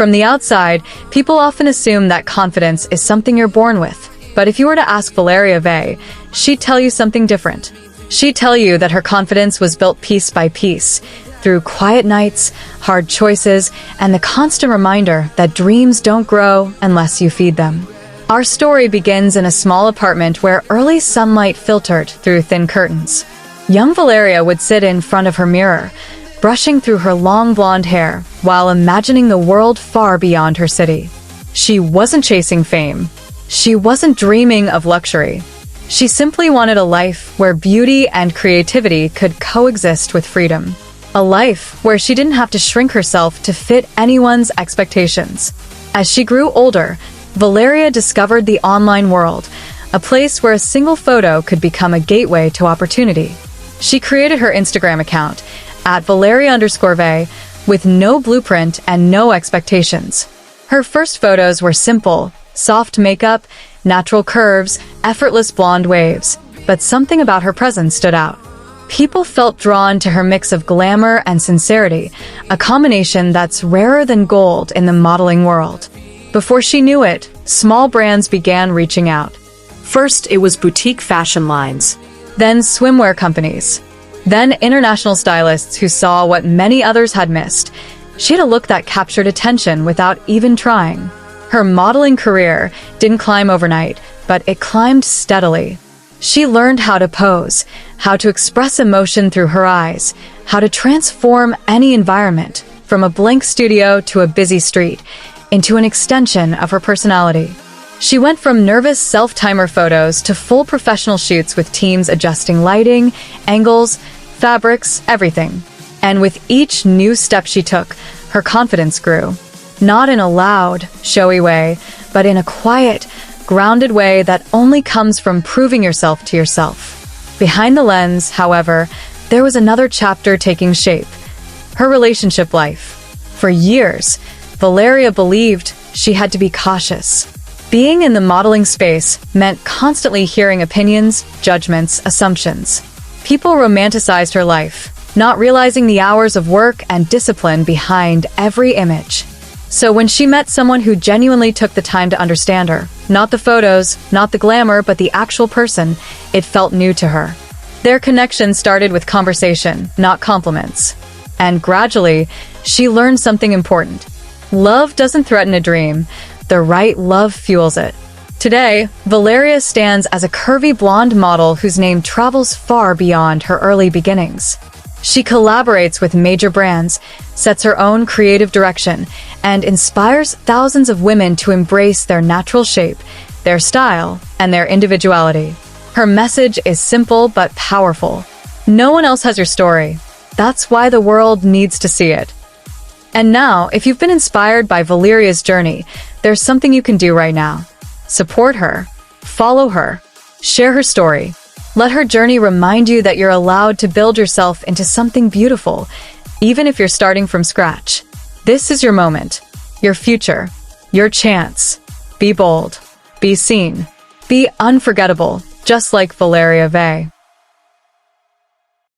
From the outside, people often assume that confidence is something you're born with. But if you were to ask Valeria Vey, she'd tell you something different. She'd tell you that her confidence was built piece by piece, through quiet nights, hard choices, and the constant reminder that dreams don't grow unless you feed them. Our story begins in a small apartment where early sunlight filtered through thin curtains. Young Valeria would sit in front of her mirror, brushing through her long blonde hair while imagining the world far beyond her city. She wasn't chasing fame. She wasn't dreaming of luxury. She simply wanted a life where beauty and creativity could coexist with freedom. A life where she didn't have to shrink herself to fit anyone's expectations. As she grew older, Valeria discovered the online world, a place where a single photo could become a gateway to opportunity. She created her Instagram account, @Valeria_Vey, with no blueprint and no expectations. Her first photos were simple, soft makeup, natural curves, effortless blonde waves, but something about her presence stood out. People felt drawn to her mix of glamour and sincerity, a combination that's rarer than gold in the modeling world. Before she knew it, small brands began reaching out. First, it was boutique fashion lines. Then swimwear companies. Then international stylists who saw what many others had missed. She had a look that captured attention without even trying. Her modeling career didn't climb overnight, but it climbed steadily. She learned how to pose, how to express emotion through her eyes, how to transform any environment, from a blank studio to a busy street, into an extension of her personality. She went from nervous self-timer photos to full professional shoots with teams adjusting lighting, angles, fabrics, everything. And with each new step she took, her confidence grew. Not in a loud, showy way, but in a quiet, grounded way that only comes from proving yourself to yourself. Behind the lens, however, there was another chapter taking shape. Her relationship life. For years, Valeria believed she had to be cautious. Being in the modeling space meant constantly hearing opinions, judgments, assumptions. People romanticized her life, not realizing the hours of work and discipline behind every image. So when she met someone who genuinely took the time to understand her, not the photos, not the glamour, but the actual person, it felt new to her. Their connection started with conversation, not compliments. And gradually, she learned something important. Love doesn't threaten a dream. The right love fuels it. Today, Valeria stands as a curvy blonde model whose name travels far beyond her early beginnings. She collaborates with major brands, sets her own creative direction, and inspires thousands of women to embrace their natural shape, their style, and their individuality. Her message is simple but powerful. No one else has your story. That's why the world needs to see it. And now, if you've been inspired by Valeria's journey, there's something you can do right now. Support her, follow her, share her story. Let her journey remind you that you're allowed to build yourself into something beautiful, even if you're starting from scratch. This is your moment, your future, your chance. Be bold, be seen, be unforgettable, just like Valeria Vey.